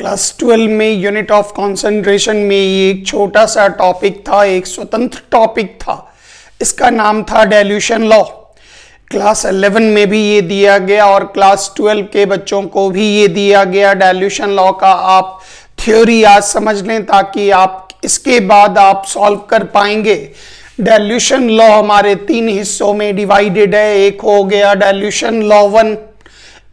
Class 12 में unit of concentration में ये एक छोटा सा टॉपिक था, एक स्वतंत्र टॉपिक था। इसका नाम था डाइल्यूशन लॉ। क्लास 11 में भी ये दिया गया और क्लास 12 के बच्चों को भी ये दिया गया। डाइल्यूशन लॉ का आप थ्योरी आज समझ लें ताकि आप इसके बाद आप सॉल्व कर पाएंगे। डाइल्यूशन लॉ हमारे 3 हिस्सों में डिवाइडेड है। एक हो गया डाइल्यूशन लॉ 1,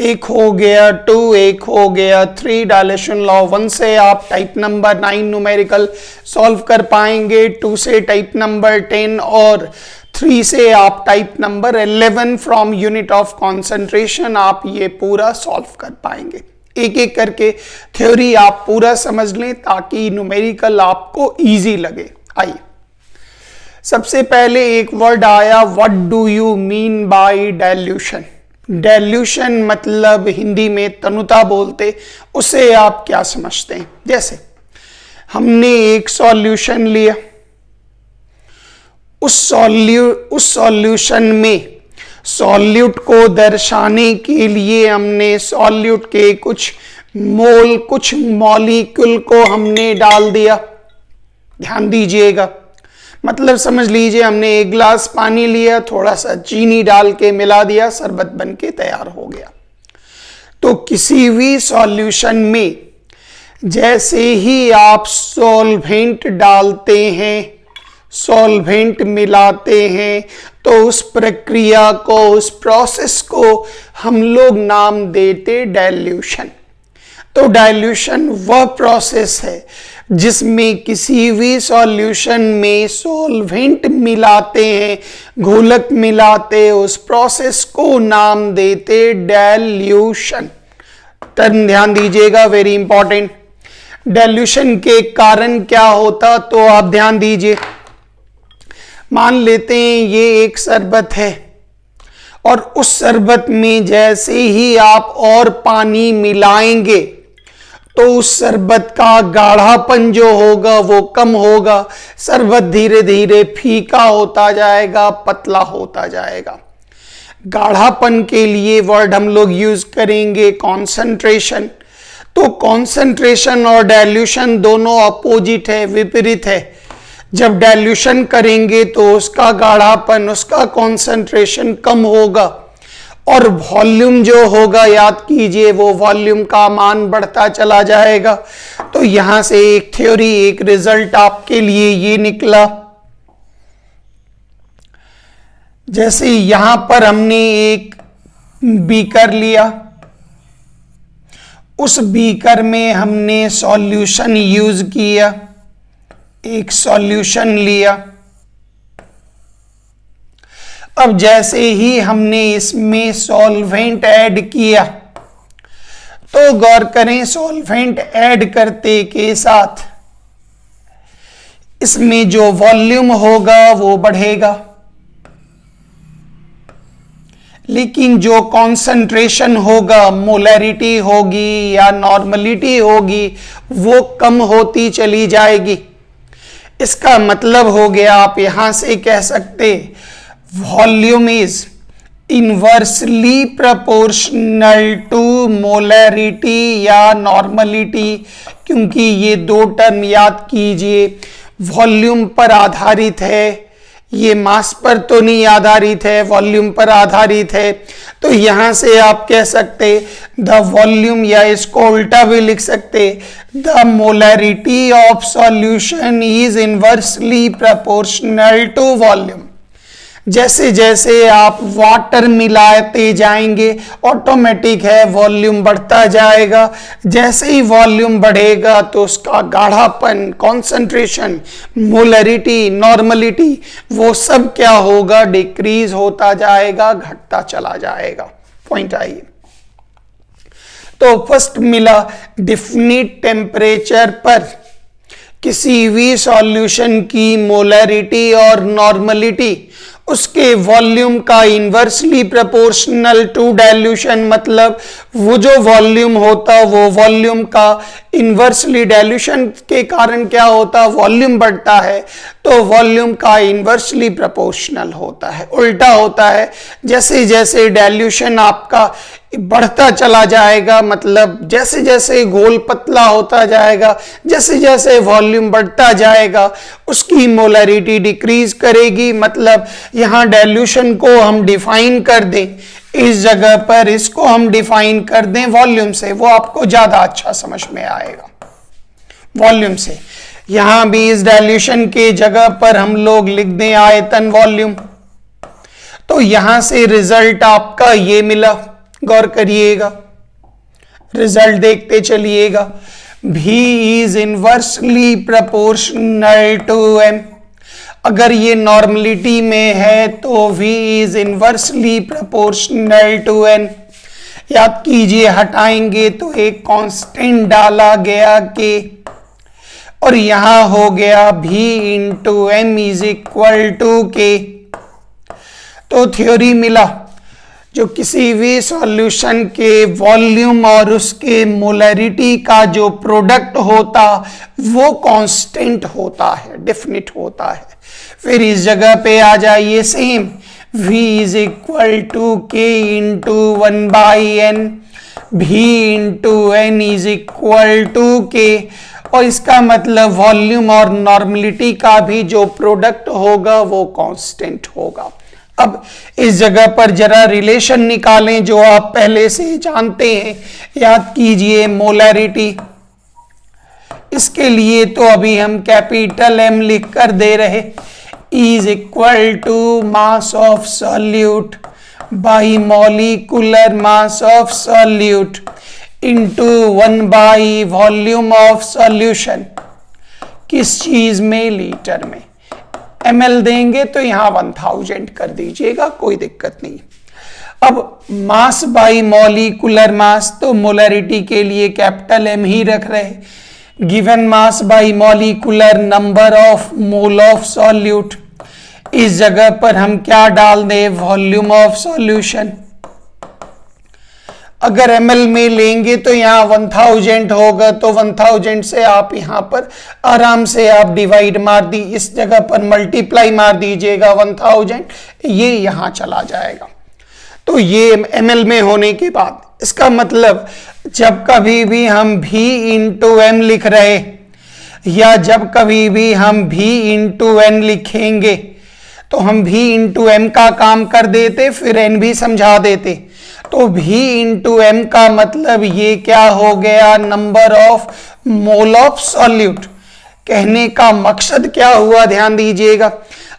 एक हो गया 2, एक हो गया 3। डाइल्यूशन लॉ 1 से आप टाइप नंबर 9 न्यूमेरिकल सॉल्व कर पाएंगे, 2 से टाइप नंबर 10 और 3 से आप type number 11 from unit of concentration आप ये पूरा सॉल्व कर पाएंगे। एक एक करके थ्योरी आप पूरा समझ लें ताकि न्यूमेरिकल आपको इजी लगे। आइए, सबसे पहले एक वर्ड आया, what do you mean by dilution. Dilution मतलब हिंदी में तनुता बोलते, उसे आप क्या समझते हैं? जैसे हमने एक सॉल्यूशन लिया, उस सॉल्यूशन में सॉल्यूट को दर्शाने के लिए हमने सॉल्यूट के कुछ मोल, कुछ मॉलिक्यूल को हमने डाल दिया। ध्यान दीजिएगा, मतलब समझ लीजिए हमने एक गिलास पानी लिया, थोड़ा सा चीनी डाल के मिला दिया, शरबत बन के तैयार हो गया। तो किसी भी सॉल्यूशन में जैसे ही आप सॉल्वेंट डालते हैं, सॉल्वेंट मिलाते हैं, तो उस प्रक्रिया को, उस प्रोसेस को हम लोग नाम देते डाइल्यूशन। तो डाइल्यूशन वह प्रोसेस है जिसमें किसी भी सॉल्यूशन में सॉल्वेंट मिलाते हैं, घोलक मिलाते, उस प्रोसेस को नाम देते डाइल्यूशन। टर्म ध्यान दीजिएगा, वेरी इंपॉर्टेंट। डाइल्यूशन के कारण क्या होता तो आप ध्यान दीजिए। मान लेते हैं ये एक शरबत है और उस शरबत में जैसे ही आप और पानी मिलाएंगे तो उस शरबत का गाढ़ापन जो होगा वो कम होगा, शरबत धीरे धीरे फीका होता जाएगा, पतला होता जाएगा। गाढ़ापन के लिए वर्ड हम लोग यूज करेंगे कॉन्सेंट्रेशन। तो कॉन्सेंट्रेशन और डाइल्यूशन दोनों अपोजिट है, विपरीत है। जब डाइल्यूशन करेंगे तो उसका गाढ़ापन, उसका कॉन्सेंट्रेशन कम होगा और वॉल्यूम जो होगा, याद कीजिए, वो वॉल्यूम का मान बढ़ता चला जाएगा। तो यहां से एक थ्योरी, एक रिजल्ट आपके लिए ये निकला। जैसे यहां पर हमने एक बीकर लिया, उस बीकर में हमने सॉल्यूशन यूज किया, एक सॉल्यूशन लिया। अब जैसे ही हमने इसमें सॉल्वेंट ऐड किया, तो गौर करें, सॉल्वेंट ऐड करते के साथ इसमें जो वॉल्यूम होगा वो बढ़ेगा, लेकिन जो कॉन्सेंट्रेशन होगा, मोलैरिटी होगी या नॉर्मलिटी होगी, वो कम होती चली जाएगी। इसका मतलब हो गया, आप यहां से कह सकते volume is inversely proportional to molarity या नॉर्मलिटी, क्योंकि ये दो टर्म याद कीजिए, वॉल्यूम पर आधारित है, ये मास पर तो नहीं आधारित है, वॉल्यूम पर आधारित है। तो यहां से आप कह सकते द वॉल्यूम, या इसको उल्टा भी लिख सकते, the molarity of solution is inversely proportional to volume. जैसे जैसे आप वाटर मिलाते जाएंगे, ऑटोमेटिक है वॉल्यूम बढ़ता जाएगा। जैसे ही वॉल्यूम बढ़ेगा तो उसका गाढ़ापन, कॉन्सेंट्रेशन, मोलैरिटी, नॉर्मलिटी, वो सब क्या होगा, डिक्रीज होता जाएगा, घटता चला जाएगा। पॉइंट आइए। तो फर्स्ट मिला, डिफिनिट टेम्परेचर पर किसी भी सॉल्यूशन की मोलैरिटी और नॉर्मलिटी उसके वॉल्यूम का इनवर्सली प्रोपोर्शनल टू डाइल्यूशन, मतलब वो जो वॉल्यूम होता वो वॉल्यूम का इनवर्सली, डाइल्यूशन के कारण क्या होता, वॉल्यूम बढ़ता है, तो वॉल्यूम का इनवर्सली प्रोपोर्शनल होता है, उल्टा होता है। जैसे जैसे डाइल्यूशन आपका बढ़ता चला जाएगा, मतलब जैसे जैसे घोल पतला होता जाएगा, जैसे जैसे वॉल्यूम बढ़ता जाएगा उसकी मोलरिटी डिक्रीज करेगी। मतलब यहां डाइल्यूशन को हम डिफाइन कर दें, इस जगह पर इसको हम डिफाइन कर दें वॉल्यूम से, वो आपको ज्यादा अच्छा समझ में आएगा। वॉल्यूम से यहां भी इस डाइल्यूशन के जगह पर हम लोग लिख दें आयतन वॉल्यूम, तो यहां से रिजल्ट आपका ये मिला। गौर करिएगा, रिजल्ट देखते चलिएगा। V is inversely proportional to M। अगर ये नॉर्मलिटी में है तो V is inversely proportional to N। याद कीजिए, हटाएंगे तो एक कांस्टेंट डाला गया K, और यहां हो गया V into M is equal to K। तो थ्योरी मिला, जो किसी भी सॉल्यूशन के वॉल्यूम और उसके मोलरिटी का जो प्रोडक्ट होता वो कांस्टेंट होता है, डेफिनिट होता है। फिर इस जगह पे आ जाइए, same V is equal to K into 1/N, V into N is equal to K, और इसका मतलब वॉल्यूम और नॉर्मलिटी का भी जो प्रोडक्ट होगा वो कांस्टेंट होगा। अब इस जगह पर जरा रिलेशन निकालें जो आप पहले से जानते हैं। याद कीजिए मोलरिटी, इसके लिए तो अभी हम कैपिटल M लिख कर दे रहे, is equal to mass of solute by molecular mass of solute into 1 volume of solution. किस चीज में? लीटर में। ml देंगे तो यहां 1000 कर दीजिएगा, कोई दिक्कत नहीं। अब मास बाई मॉलिक्यूलर मास, तो मोलरिटी के लिए कैपिटल M ही रख रहे। Given mass by molecular number of mole of solute, इस जगह पर हम क्या डाल दें? Volume of solution. अगर ml में लेंगे तो यहाँ 1000 होगा, तो 1000 से आप यहाँ पर आराम से आप डिवाइड मार दी, इस जगह पर मल्टीप्लाई मार दीजिएगा 1000, ये यहाँ चला जाएगा। तो ये ml में होने के बाद इसका मतलब जब कभी भी हम V इंटू M लिख रहे या जब कभी भी हम V इंटू N लिखेंगे तो हम V इंटू M का काम कर देते, फिर N भी समझा देते। तो V इंटू M का मतलब ये क्या हो गया? Number of mole of solute. कहने का मकसद क्या हुआ? ध्यान दीजिएगा,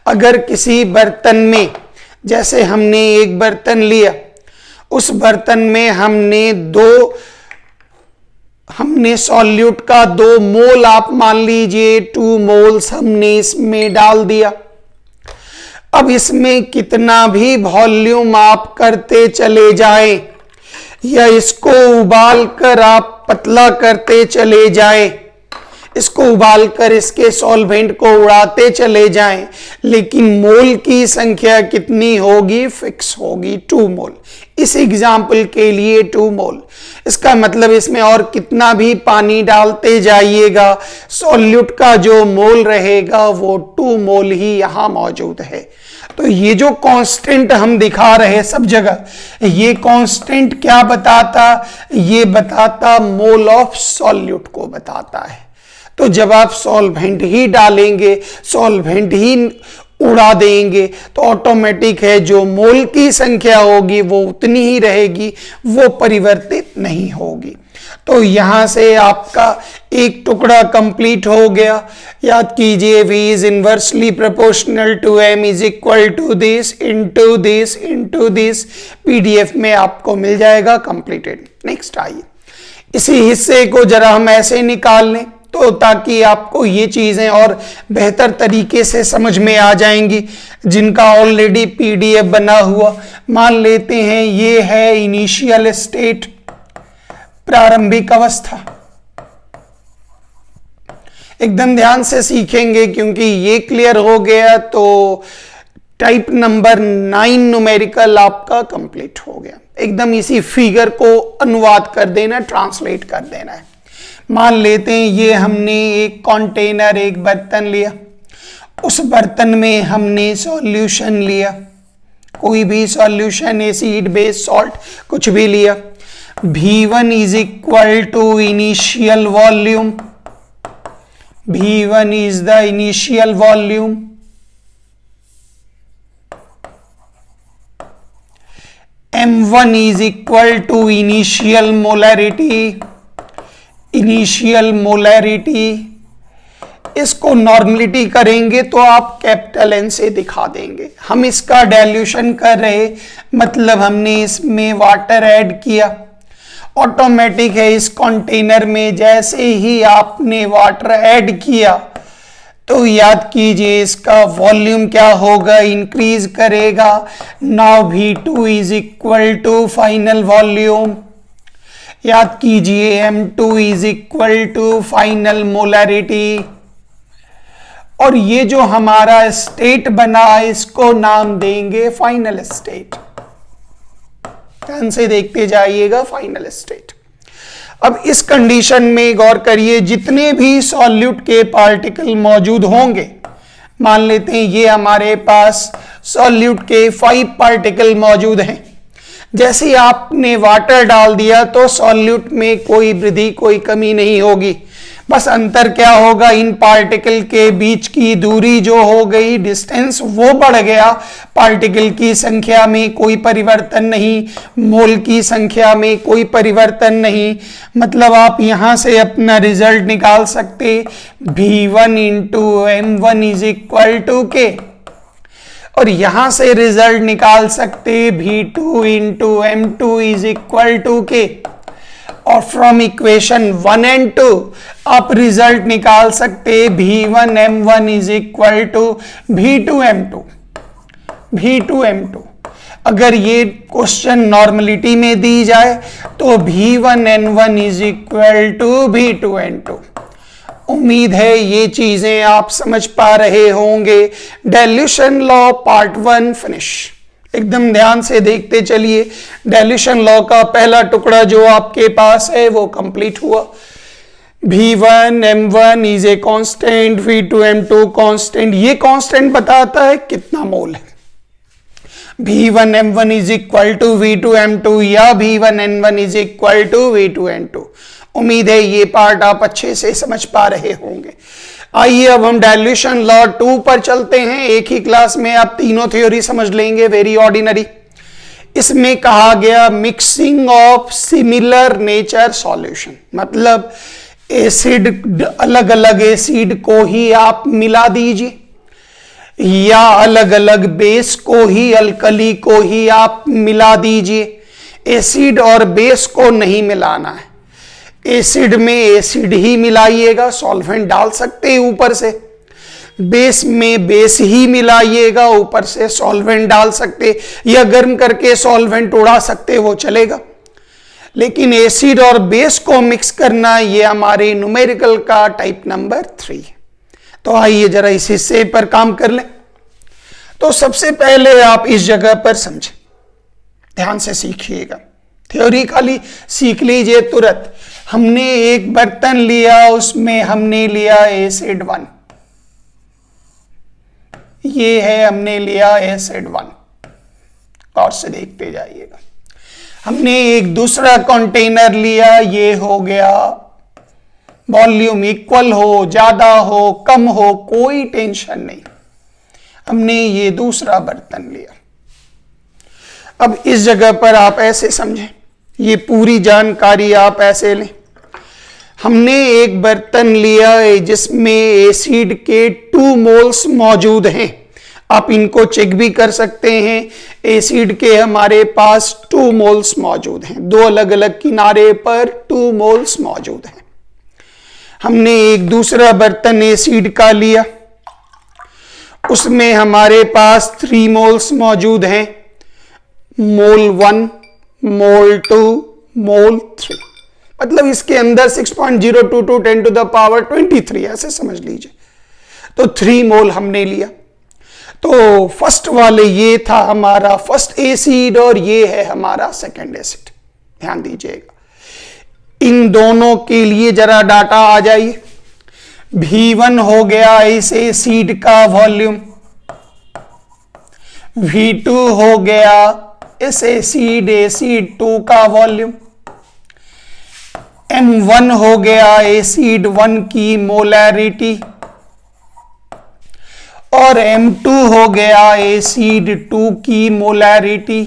अगर किसी बर्तन में, जैसे हमने एक बर्तन लिया, उस बर्तन में हमने सॉल्यूट का 2 मोल, आप मान लीजिए 2 मोल्स हमने इसमें डाल दिया। अब इसमें कितना भी वॉल्यूम आप करते चले जाएं या इसको उबाल कर आप पतला करते चले जाएं, इसको उबालकर इसके सॉल्वेंट को उड़ाते चले जाएं, लेकिन मोल की संख्या कितनी होगी? फिक्स होगी, 2 मोल। इस एग्जाम्पल के लिए 2 मोल। इसका मतलब इसमें और कितना भी पानी डालते जाइएगा, सॉल्यूट का जो मोल रहेगा वो 2 मोल ही यहां मौजूद है। तो ये जो कांस्टेंट हम दिखा रहे सब जगह, ये कांस्टेंट क्या बताता? ये बताता मोल ऑफ सॉल्यूट को बताता है। तो जब आप सॉल्वेंट ही डालेंगे, सॉल्वेंट ही उड़ा देंगे, तो ऑटोमेटिक है जो मोल की संख्या होगी वो उतनी ही रहेगी, वो परिवर्तित नहीं होगी। तो यहां से आपका एक टुकड़ा कंप्लीट हो गया। याद कीजिए, V is inversely proportional to M is equal to this into this into this. PDF में आपको मिल जाएगा कंप्लीटेड। नेक्स्ट आइए, इसी हिस्से को जरा हम ऐसे निकाल लें तो ताकि आपको ये चीजें और बेहतर तरीके से समझ में आ जाएंगी, जिनका ऑलरेडी PDF बना हुआ। मान लेते हैं ये है इनिशियल स्टेट, प्रारंभिक अवस्था। एकदम ध्यान से सीखेंगे क्योंकि ये क्लियर हो गया तो टाइप नंबर 9 न्यूमेरिकल आपका कंप्लीट हो गया। एकदम इसी फिगर को अनुवाद कर देना, ट्रांसलेट कर देना है। मान लेते हैं ये हमने एक कंटेनर, एक बर्तन लिया, उस बर्तन में हमने सॉल्यूशन लिया, कोई भी सॉल्यूशन, एसिड, बेस, सॉल्ट, कुछ भी लिया। V1 is equal to initial volume, V1 is the initial volume, M1 is equal to initial molarity, initial molarity. इसको नॉर्मलिटी करेंगे तो आप कैपिटल N से दिखा देंगे। हम इसका डाइल्यूशन कर रहे, मतलब हमने इसमें वाटर ऐड किया, ऑटोमेटिक है इस कंटेनर में जैसे ही आपने वाटर ऐड किया तो याद कीजिए इसका वॉल्यूम क्या होगा, इंक्रीज करेगा। Now V2 is equal to final volume, याद कीजिए M2 is equal to final molarity. और ये जो हमारा स्टेट बना इसको नाम देंगे फाइनल स्टेट। ध्यान से देखते जाइएगा, फाइनल स्टेट। अब इस कंडीशन में गौर करिए, जितने भी सॉल्यूट के पार्टिकल मौजूद होंगे, मान लेते हैं ये हमारे पास सॉल्यूट के 5 पार्टिकल मौजूद हैं। जैसे ही आपने वाटर डाल दिया तो सॉल्यूट में कोई वृद्धि, कोई कमी नहीं होगी। बस अंतर क्या होगा, इन पार्टिकल के बीच की दूरी जो हो गई, डिस्टेंस, वो बढ़ गया। पार्टिकल की संख्या में कोई परिवर्तन नहीं, मोल की संख्या में कोई परिवर्तन नहीं। मतलब आप यहां से अपना रिजल्ट निकाल सकते, V1 into M1 is equal to K, और यहां से रिजल्ट निकाल सकते V2 into M2 is equal to K। और फ्रॉम इक्वेशन 1 एंड 2 आप रिजल्ट निकाल सकते V1 M1 is equal to V2 M2, V2 M2। अगर ये क्वेश्चन नॉर्मलिटी में दी जाए तो V1 N1 is equal to V2 N2। उम्मीद है ये चीजें आप समझ पा रहे होंगे। Dilution law part 1 finish. एकदम ध्यान से देखते चलिए। डाइल्यूशन लॉ का पहला टुकड़ा जो आपके पास है वो कंप्लीट हुआ। V1 M1 is a constant, V2 M2 constant. ये कांस्टेंट बताता है कितना मोल है। V1 M1 is equal to V2 M2 या V1 N1 is equal to V2 N2। उम्मीद है ये पार्ट आप अच्छे से समझ पा रहे होंगे। आइए अब हम डाइल्यूशन लॉ 2 पर चलते हैं। एक ही क्लास में आप तीनों थ्योरी समझ लेंगे, वेरी ऑर्डिनरी। इसमें कहा गया mixing of similar nature solution, मतलब एसिड, अलग अलग एसिड को ही आप मिला दीजिए या अलग अलग बेस को ही, अल्कली को ही आप मिला दीजिए। एसिड और बेस को नहीं मिलाना है। एसिड में एसिड ही मिलाइएगा, सॉल्वेंट डाल सकते हैं ऊपर से। बेस में बेस ही मिलाइएगा, ऊपर से सॉल्वेंट डाल सकते, या गर्म करके सॉल्वेंट उड़ा सकते, वो चलेगा। लेकिन एसिड और बेस को मिक्स करना, ये हमारे न्यूमेरिकल का टाइप नंबर 3। तो आइए जरा इस हिस्से पर काम कर लें। तो सबसे पहले आप इस जगह पर समझें, ध्यान से सीखिएगा। थ्योरी खाली सीख लीजिए तुरंत। हमने एक बर्तन लिया, उसमें हमने लिया एसिड 1, ये है हमने लिया एसिड 1। और से देखते जाइएगा। हमने एक दूसरा कंटेनर लिया, ये हो गया, वॉल्यूम इक्वल हो, ज्यादा हो, कम हो, कोई टेंशन नहीं। हमने ये दूसरा बर्तन लिया। अब इस जगह पर आप ऐसे समझें, ये पूरी जानकारी आप ऐसे लें। हमने एक बर्तन लिया है जिसमें एसिड के 2 मोल्स मौजूद हैं। आप इनको चेक भी कर सकते हैं। एसिड के हमारे पास 2 मोल्स मौजूद हैं, 2 अलग अलग किनारे पर 2 मोल्स मौजूद हैं। हमने एक दूसरा बर्तन एसिड का लिया, उसमें हमारे पास 3 मोल्स मौजूद हैं, मोल 1, मोल 2, मोल 3। मतलब इसके अंदर 6.022 10 to the power 23, ऐसे समझ लीजिए। तो 3 मोल हमने लिया। तो फर्स्ट वाले ये था हमारा फर्स्ट एसिड और ये है हमारा सेकंड एसिड। ध्यान दीजिएगा, इन दोनों के लिए जरा डाटा आ जाइए। V1 हो गया इस एसिड का वॉल्यूम, V2 हो गया इस एसिड टू का वॉल्यूम, M1 हो गया एसिड 1 की मोलैरिटी, और M2 हो गया एसिड 2 की मोलैरिटी,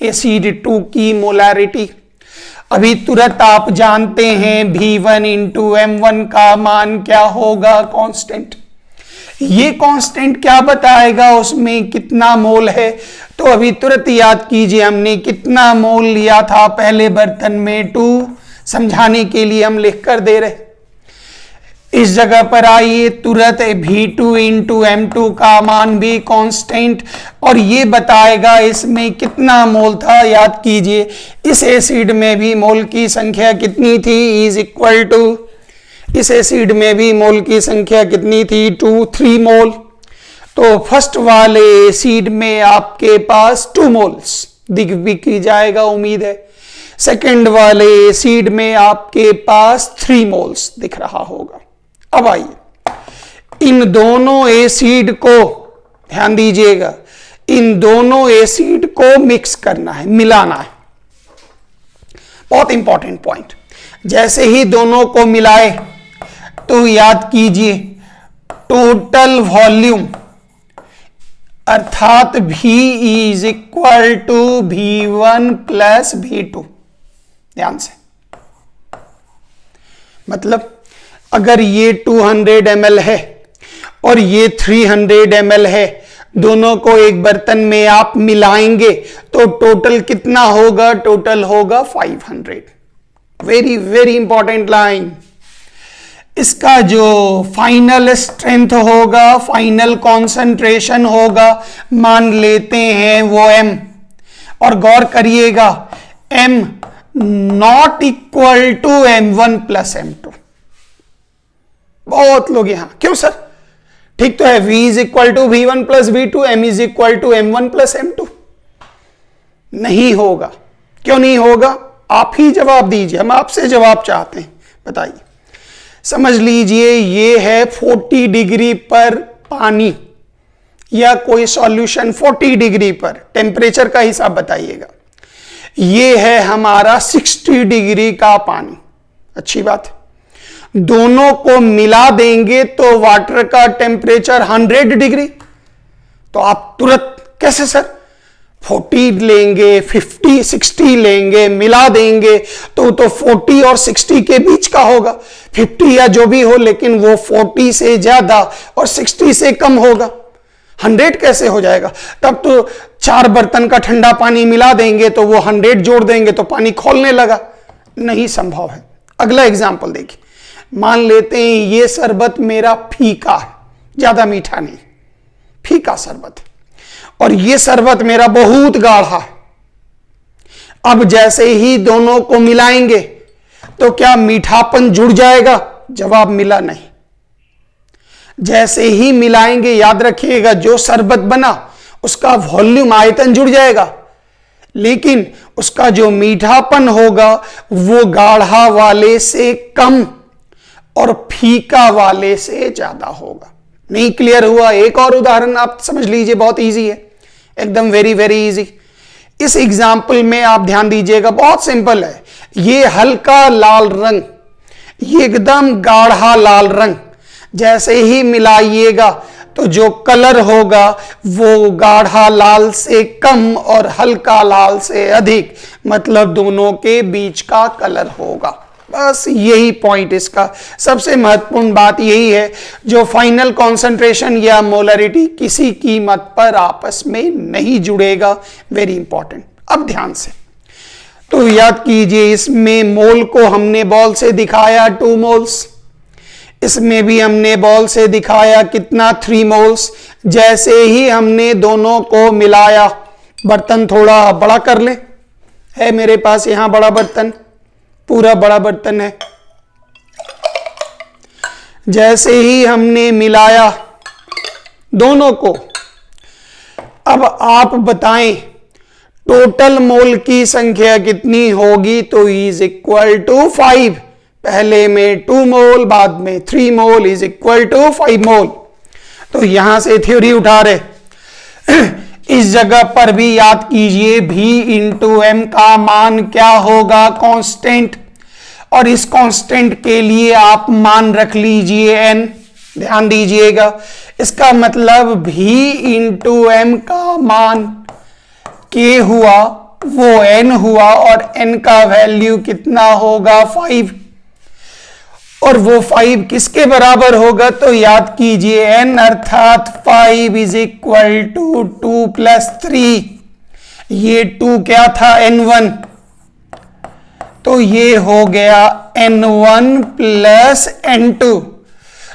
एसिड 2 की मोलैरिटी। अभी तुरंत आप जानते हैं V1 इंटू M1 का मान क्या होगा, कांस्टेंट। ये कांस्टेंट क्या बताएगा उसमें कितना मोल है, तो अभी तुरंत याद कीजिए हमने कितना मोल लिया था पहले बर्तन में, 2। समझाने के लिए हम लिख कर दे रहे। इस जगह पर आइए, तुरंत V2 इंटू M2 का मान भी कांस्टेंट, और ये बताएगा इसमें कितना मोल था। याद कीजिए इस एसिड में भी मोल की संख्या कितनी थी, इज इक्वल टू, इस एसिड में भी मोल की संख्या कितनी थी, 3 मोल। तो फर्स्ट वाले एसिड में आपके पास 2 मोल्स दिख भी की जाएगा, उम्मीद है। सेकंड वाले एसिड में आपके पास 3 मोल्स दिख रहा होगा। अब आइए इन दोनों एसिड को, ध्यान दीजिएगा, इन दोनों एसिड को मिक्स करना है, मिलाना है। बहुत इंपॉर्टेंट पॉइंट। जैसे ही दोनों को मिलाए तो याद कीजिए टोटल वॉल्यूम अर्थात V is equal to V1 plus V2। ध्यान से, मतलब अगर ये 200 ml है और ये 300 ml है, दोनों को एक बर्तन में आप मिलाएंगे तो टोटल कितना होगा, टोटल होगा 500। Very very important line. इसका जो फाइनल स्ट्रेंथ होगा, फाइनल कॉन्सेंट्रेशन होगा, मान लेते हैं वो M, और गौर करिएगा M not equal to M1 plus M2। बहुत लोग यहां क्यों सर, ठीक तो है, V is equal to V1 plus V2, M is equal to M1 plus M2। नहीं होगा। क्यों नहीं होगा, आप ही जवाब दीजिए, हम आपसे जवाब चाहते हैं, बताइए। समझ लीजिए ये है 40 डिग्री पर पानी या कोई सॉल्यूशन 40 डिग्री पर, टेम्परेचर का हिसाब बताइएगा। ये है हमारा 60 डिग्री का पानी। अच्छी बात है, दोनों को मिला देंगे तो वाटर का टेम्परेचर 100 डिग्री। तो आप तुरंत कैसे सर 40 लेंगे, 50, 60 लेंगे, मिला देंगे तो 40 और 60 के बीच का होगा, 50 या जो भी हो, लेकिन वो 40 से ज्यादा और 60 से कम होगा। 100 कैसे हो जाएगा, तब तो 4 बर्तन का ठंडा पानी मिला देंगे तो वो 100 जोड़ देंगे तो पानी खोलने लगा, नहीं संभव है। अगला एग्जाम्पल देखिए, मान लेते हैं ये शरबत मेरा फीका है, ज्यादा मीठा नहीं, फीका शरबत है, और ये शरबत मेरा बहुत गाढ़ा है। अब जैसे ही दोनों को मिलाएंगे तो क्या मीठापन जुड़ जाएगा, जवाब मिला नहीं। जैसे ही मिलाएंगे याद रखिएगा जो शरबत बना उसका वॉल्यूम, आयतन जुड़ जाएगा, लेकिन उसका जो मीठापन होगा वो गाढ़ा वाले से कम और फीका वाले से ज्यादा होगा। नहीं क्लियर हुआ, एक और उदाहरण आप समझ लीजिए, बहुत इजी है, एकदम वेरी वेरी इजी। इस एग्जाम्पल में आप ध्यान दीजिएगा, बहुत सिंपल है। ये हल्का लाल रंग, ये एकदम गाढ़ा लाल रंग, जैसे ही मिलाइएगा तो जो कलर होगा वो गाढ़ा लाल से कम और हल्का लाल से अधिक, मतलब दोनों के बीच का कलर होगा। बस यही पॉइंट इसका, सबसे महत्वपूर्ण बात यही है, जो फाइनल कॉन्सेंट्रेशन या मोलरिटी किसी कीमत पर आपस में नहीं जुड़ेगा। Very important. अब ध्यान से तो याद कीजिए, इसमें मोल को हमने बॉल से दिखाया 2 मोल्स, इसमें भी हमने बॉल से दिखाया कितना 3 मोल्स। जैसे ही हमने दोनों को मिलाया, बर्तन थोड़ा बड़ा कर ले, है मेरे पास यहां बड़ा बर्तन, पूरा बड़ा बर्तन है। जैसे ही हमने मिलाया दोनों को, अब आप बताएं टोटल मोल की संख्या कितनी होगी, तो इज इक्वल टू 5। पहले में 2 मोल, बाद में 3 मोल, इज इक्वल टू 5 मोल। तो यहां से थ्योरी उठा रहे। इस जगह पर भी याद कीजिए v इंटू एम का मान क्या होगा, कांस्टेंट, और इस कांस्टेंट के लिए आप मान रख लीजिए n, ध्यान दीजिएगा। इसका मतलब v इंटू एम का मान k हुआ, वो n हुआ, और n का वैल्यू कितना होगा 5, और वो 5 किसके बराबर होगा, तो याद कीजिए n अर्थात 5 इज इक्वल टू 2 प्लस 3, ये 2 क्या था n1, तो ये हो गया n1 प्लस n2।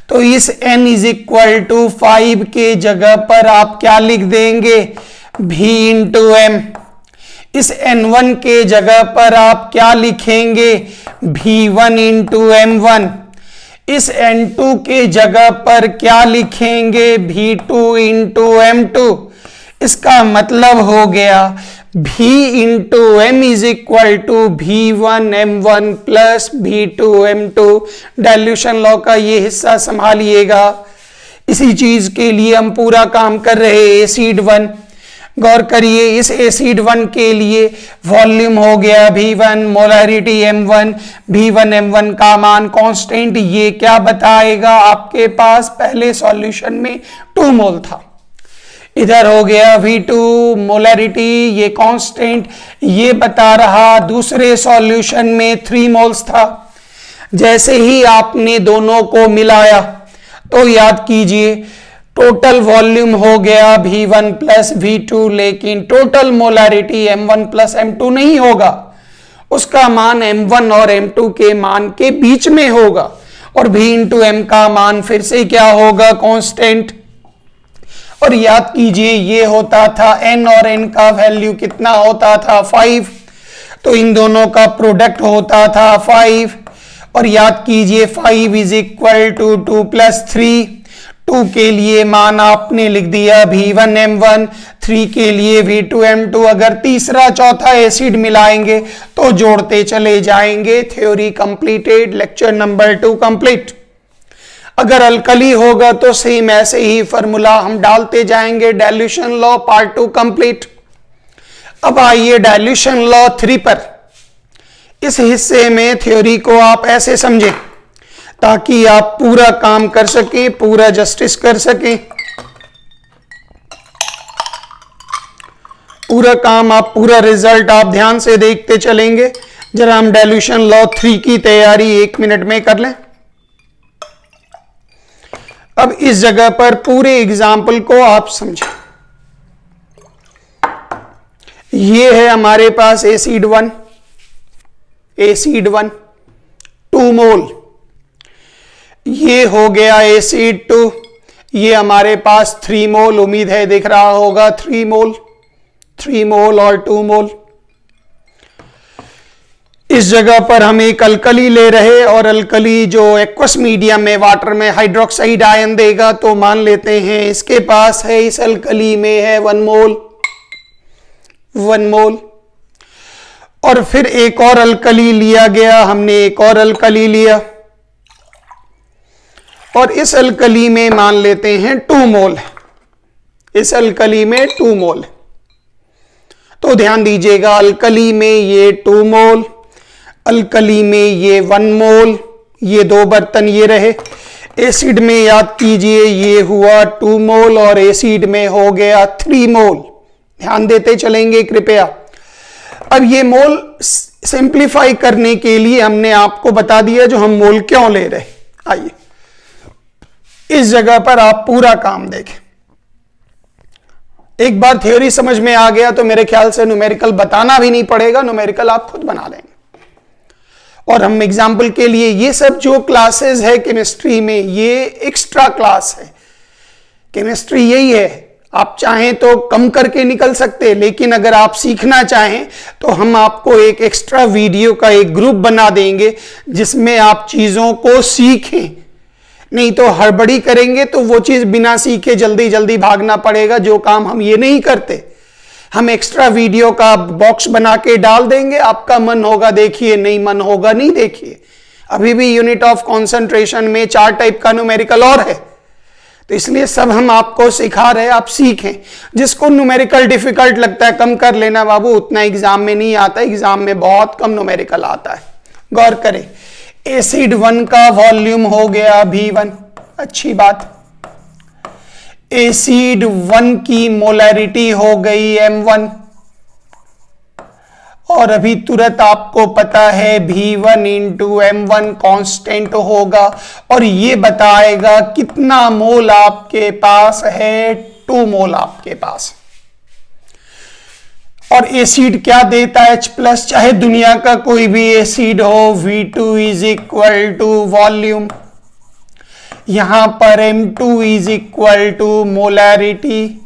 तो इस n इज इक्वल टू 5 के जगह पर आप क्या लिख देंगे, v इंटू एम। इस n1 के जगह पर आप क्या लिखेंगे, v1 इंटू m1। इस n2 के जगह पर क्या लिखेंगे, v2 इंटू m2। इसका मतलब हो गया v into M is equal to v1 m1 plus v2 m2। Dilution law का ये हिस्सा संभालिएगा। इसी चीज के लिए हम पूरा काम कर रहे हैं एसिड 1। गौर करिए, इस एसिड 1 के लिए वॉल्यूम हो गया v1, molarity m1, v1 m1 का मान कांस्टेंट, ये क्या बताएगा, आपके पास पहले सॉल्यूशन में 2 मोल था। इधर हो गया v2, मोलरिटी, ये कांस्टेंट, ये बता रहा दूसरे सॉल्यूशन में 3 मोल्स था। जैसे ही आपने दोनों को मिलाया तो याद कीजिए टोटल वॉल्यूम हो गया v1 प्लस v2, लेकिन total molarity m1 plus m2 नहीं होगा, उसका मान m1 और m2 के मान के बीच में होगा, और v इंटू एम का मान फिर से क्या होगा, कांस्टेंट। और याद कीजिए ये होता था n और n का वैल्यू कितना होता था 5, तो इन दोनों का प्रोडक्ट होता था 5, और याद कीजिए 5 इज इक्वल टू 2 प्लस 3। 2 के लिए मान आपने लिख दिया v1 m1, 3 के लिए v2 m2। अगर तीसरा चौथा एसिड मिलाएंगे तो जोड़ते चले जाएंगे। Theory completed, lecture number 2 complete. अगर अल्कली होगा तो सेम ऐसे ही फॉर्मूला हम डालते जाएंगे। Dilution law part 2 complete. अब आइए डाइल्यूशन लॉ 3 पर। इस हिस्से में थ्योरी को आप ऐसे समझें ताकि आप पूरा काम कर सकें, पूरा जस्टिस कर सकें, पूरा काम आप, पूरा रिजल्ट आप ध्यान से देखते चलेंगे। जरा हम डाइल्यूशन लॉ 3 की तैयारी 1 मिनट में कर लें। अब इस जगह पर पूरे एग्जाम्पल को आप समझें। ये है हमारे पास एसिड 1, 2 मोल। ये हो गया एसिड 2, ये हमारे पास 3 मोल, उम्मीद है दिख रहा होगा 3 मोल और 2 मोल। इस जगह पर हम एक अल्कली ले रहे, और अल्कली जो एक्वस मीडियम में वाटर में हाइड्रोक्साइड आयन देगा, तो मान लेते हैं इसके पास है, इस अल्कली में है 1 मोल। और फिर एक और अल्कली लिया गया, हमने एक और अल्कली लिया, और इस अल्कली में मान लेते हैं 2 मोल है, इस अल्कली में 2 मोल है। तो ध्यान दीजिएगा, अल्कली में ये 2 मोल, अल्कली में ये 1 मोल, ये 2 बर्तन ये रहे। एसिड में याद कीजिए ये हुआ 2 मोल, और एसिड में हो गया 3 मोल। ध्यान देते चलेंगे कृपया। अब ये मोल सिंप्लीफाई करने के लिए हमने आपको बता दिया जो हम मोल क्यों ले रहे। आइए इस जगह पर आप पूरा काम देखें। एक बार थ्योरी समझ में आ गया तो मेरे ख्याल से न्यूमेरिकल बताना भी नहीं पड़ेगा, न्यूमेरिकल आप खुद बना लेंगे। और हम एग्जाम्पल के लिए, ये सब जो क्लासेस है केमिस्ट्री में, ये एक्स्ट्रा क्लास है। केमिस्ट्री यही है, आप चाहें तो कम करके निकल सकते, लेकिन अगर आप सीखना चाहें तो हम आपको एक एक्स्ट्रा वीडियो का एक ग्रुप बना देंगे जिसमें आप चीजों को सीखें। नहीं तो हड़बड़ी करेंगे तो वो चीज बिना सीखे जल्दी जल्दी भागना पड़ेगा, जो काम हम ये नहीं करते। हम एक्स्ट्रा वीडियो का बॉक्स बना के डाल देंगे, आपका मन होगा देखिए, नहीं मन होगा नहीं देखिए। अभी भी यूनिट ऑफ कंसंट्रेशन में 4 टाइप का न्यूमेरिकल और है, तो इसलिए सब हम आपको सिखा रहे हैं, आप सीखें। जिसको न्यूमेरिकल डिफिकल्ट लगता है कम कर लेना बाबू, उतना एग्जाम में नहीं आता, एग्जाम में बहुत कम न्यूमेरिकल आता है। गौर करें, एसिड 1 का वॉल्यूम हो गया V1, अच्छी बात। एसिड 1 की मोलैरिटी हो गई M1, और अभी तुरंत आपको पता है V1 इंटू M1 कांस्टेंट होगा, और ये बताएगा कितना मोल आपके पास है, 2 मोल आपके पास। और एसिड क्या देता है H+, चाहे दुनिया का कोई भी एसिड हो, V2 is equal to volume, यहां पर M2 is equal to molarity,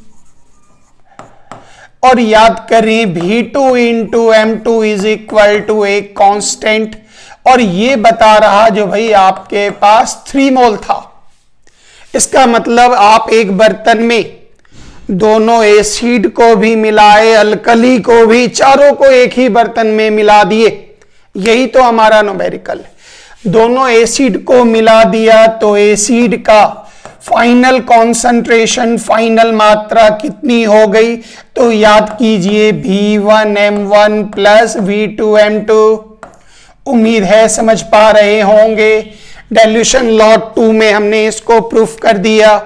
और याद करें V2 into M2 is equal to एक कांस्टेंट, और ये बता रहा जो भाई आपके पास 3 मोल था। इसका मतलब आप एक बर्तन में दोनों एसिड को भी मिलाए, अल्कली को भी, चारों को एक ही बर्तन में मिला दिए। यही तो हमारा न्यूमेरिकल है। दोनों एसिड को मिला दिया तो एसिड का फाइनल कॉन्सेंट्रेशन, फाइनल मात्रा कितनी हो गई, तो याद कीजिए V1M1 प्लस V2M2। उम्मीद है समझ पा रहे होंगे। डाइल्यूशन लॉ 2 में हमने इसको प्रूफ कर दिया।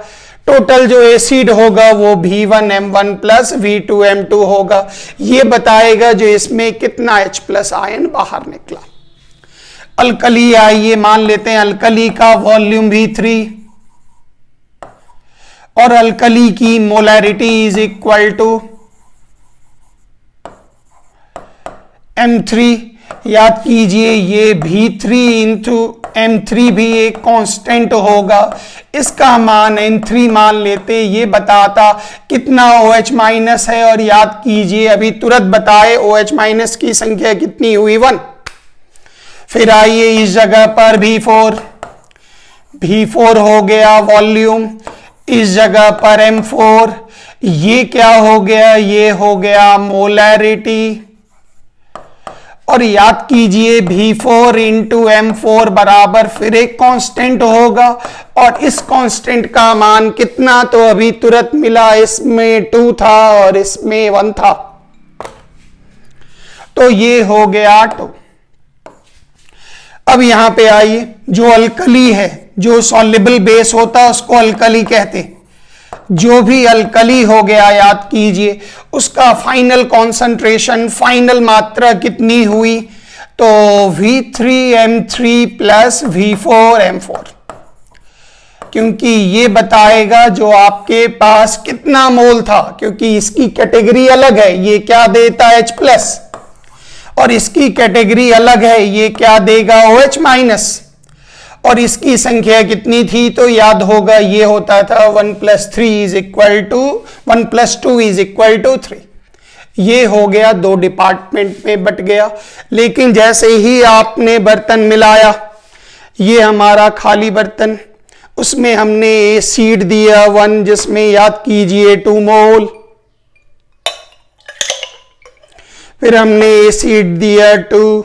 टोटल जो एसिड होगा वो V1M1 प्लस V2M2 होगा। ये बताएगा जो इसमें कितना H+ आयन बाहर निकला। अल्कली आइए मान लेते हैं, अल्कली का वॉल्यूम V3 और अल्कली की molarity is equal to M3। याद कीजिए ये V3 इंटू M3 भी एक कांस्टेंट होगा, इसका मान N3 मान लेते, ये बताता कितना OH- है। और याद कीजिए अभी तुरंत बताए OH- की संख्या कितनी हुई, 1। फिर आइए इस जगह पर V4 हो गया वॉल्यूम, इस जगह पर M4, ये क्या हो गया, ये हो गया मोलैरिटी। और याद कीजिए V4 इंटू M4 बराबर फिर एक कांस्टेंट होगा, और इस कांस्टेंट का मान कितना, तो अभी तुरंत मिला, इसमें 2 था और इसमें 1 था, तो ये हो गया 2। अब यहां पे आइए, जो अल्कली है, जो सॉल्युबल बेस होता है उसको अल्कली कहते हैं। जो भी अल्कली हो गया याद कीजिए उसका फाइनल कॉन्सेंट्रेशन, फाइनल मात्रा कितनी हुई, तो V3M3 प्लस V4M4, क्योंकि ये बताएगा जो आपके पास कितना मोल था, क्योंकि इसकी कैटेगरी अलग है, ये क्या देता है H+, और इसकी कैटेगरी अलग है, ये क्या देगा OH-, और इसकी संख्या कितनी थी, तो याद होगा ये होता था 1 + 3 is equal to 1 + 2 is equal to 3। ये हो गया, 2 डिपार्टमेंट में बट गया। लेकिन जैसे ही आपने बर्तन मिलाया, ये हमारा खाली बर्तन, उसमें हमने एसिड दिया 1, जिसमें याद कीजिए 2 मोल, फिर हमने एसिड दिया 2,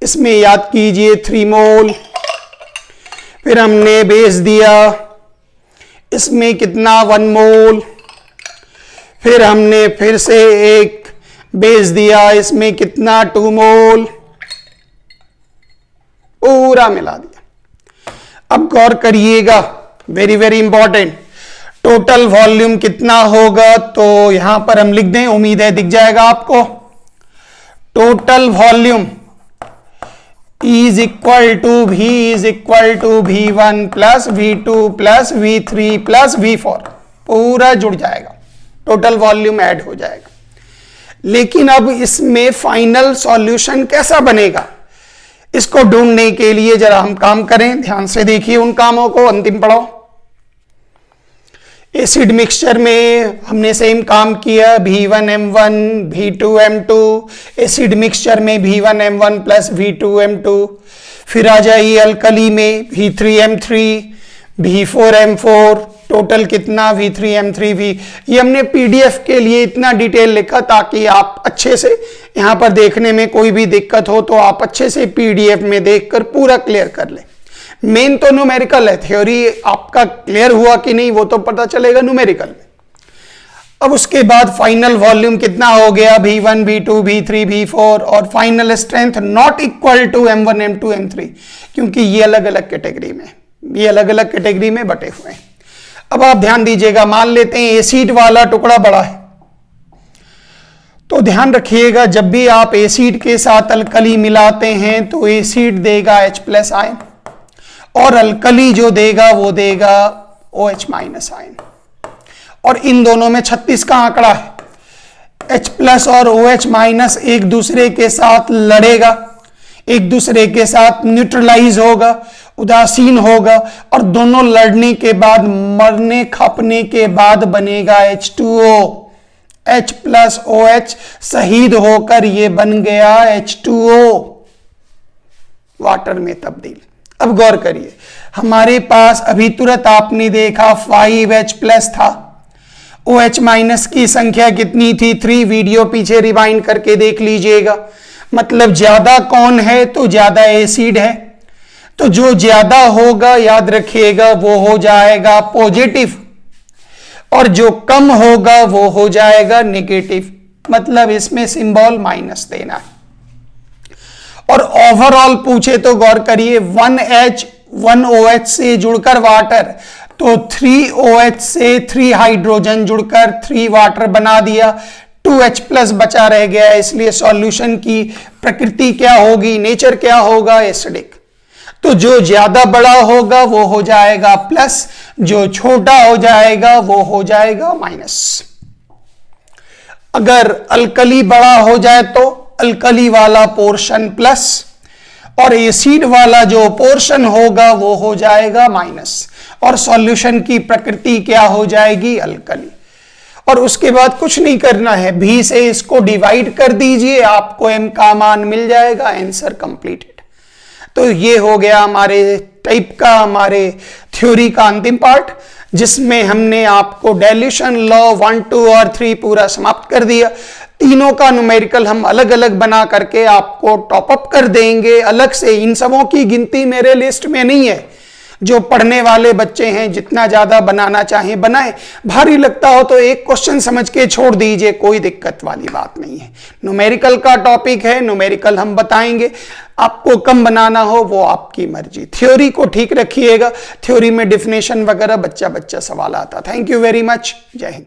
इसमें याद कीजिए 3 मोल, फिर हमने बेस दिया, इसमें कितना 1 मोल, फिर हमने फिर से एक बेस दिया, इसमें कितना 2 मोल, पूरा मिला दिया। अब गौर करिएगा, very very important, total volume कितना होगा, तो यहां पर हम लिख दें, उम्मीद है दिख जाएगा आपको। Total volume is equal to V is equal to V1 plus V2 plus V3 plus V4, पूरा जुड़ जाएगा, टोटल वॉल्यूम ऐड हो जाएगा। लेकिन अब इसमें फाइनल सॉल्यूशन कैसा बनेगा, इसको ढूंढने के लिए जरा हम काम करें, ध्यान से देखिए उन कामों को, अंतिम पढ़ो। एसिड मिक्सचर में हमने सेम काम किया, V1M1 V2M2, एसिड मिक्सचर में V1M1 प्लस V2M2। फिर आ जाइए अल्कली में V3M3 V4M4, टोटल कितना V3M3V। ये हमने PDF के लिए इतना डिटेल लिखा ताकि आप अच्छे से यहां पर देखने में कोई भी दिक्कत हो तो आप अच्छे से PDF में देखकर पूरा क्लियर कर लें। मेन तो न्यूमेरिकल है, थ्योरी आपका क्लियर हुआ कि नहीं वो तो पता चलेगा न्यूमेरिकल में। अब उसके बाद फाइनल वॉल्यूम कितना हो गया, V1 V2 V3 V4, और final strength not equal to M1 M2 M3, क्योंकि ये अलग अलग कैटेगरी में, ये अलग अलग कैटेगरी में बटे हुए हैं। अब आप ध्यान दीजिएगा, मान लेते हैं एसिड वाला टुकड़ा बड़ा है, तो ध्यान रखिएगा जब भी आप एसिड के साथ अल्कली मिलाते हैं तो एसिड देगा H+ आयन, और अल्कली जो देगा वो देगा OH- आयन, और इन दोनों में 36 का आंकड़ा है। H+ और OH- एक दूसरे के साथ लड़ेगा, एक दूसरे के साथ न्यूट्रलाइज होगा, उदासीन होगा, और दोनों लड़ने के बाद मरने खपने के बाद बनेगा H2O। H+ OH शहीद होकर ये बन गया H2O, वाटर में तब्दील। अब गौर करिए, हमारे पास अभी तुरंत आपने देखा 5H+ था, OH- की संख्या कितनी थी 3, वीडियो पीछे रिवाइंड करके देख लीजिएगा। मतलब ज्यादा कौन है तो ज्यादा एसिड है, तो जो ज्यादा होगा याद रखिएगा वो हो जाएगा पॉजिटिव, और जो कम होगा वो हो जाएगा नेगेटिव। मतलब इसमें सिंबल माइनस देना है। और ओवरऑल पूछे तो गौर करिए, 1H 1OH से जुड़कर वाटर, तो 3OH से 3 हाइड्रोजन जुड़कर 3 वाटर बना दिया, 2H+ बचा रह गया। इसलिए सॉल्यूशन की प्रकृति क्या होगी, नेचर क्या होगा, एसिडिक। तो जो ज्यादा बड़ा होगा वो हो जाएगा प्लस, जो छोटा हो जाएगा वो हो जाएगा माइनस। अगर अल्कली बड़ा हो जाए तो अल्कली वाला पोर्शन प्लस, और एसिड वाला जो पोर्शन होगा वो हो जाएगा माइनस, और सॉल्यूशन की प्रकृति क्या हो जाएगी, अल्कली। और उसके बाद कुछ नहीं करना है, भी से इसको डिवाइड कर दीजिए, आपको m का मान मिल जाएगा, आंसर कंप्लीटेड। तो ये हो गया हमारे टाइप का, हमारे थ्योरी का अंतिम पार्ट, जिसमें हमने आपको डाइल्यूशन लॉ 1, 2 और 3 पूरा समाप्त कर दिया। तीनों का न्यूमेरिकल हम अलग अलग बना करके आपको टॉप अप कर देंगे अलग से। इन सबों की गिनती मेरे लिस्ट में नहीं है, जो पढ़ने वाले बच्चे हैं जितना ज्यादा बनाना चाहें बनाएं, भारी लगता हो तो एक क्वेश्चन समझ के छोड़ दीजिए, कोई दिक्कत वाली बात नहीं है। न्यूमेरिकल का टॉपिक है, न्यूमेरिकल हम बताएंगे, आपको कम बनाना हो वो आपकी मर्जी। थ्योरी को ठीक रखिएगा, थ्योरी में डिफिनेशन वगैरह बच्चा सवाल आता। थैंक यू वेरी मच, जय हिंद।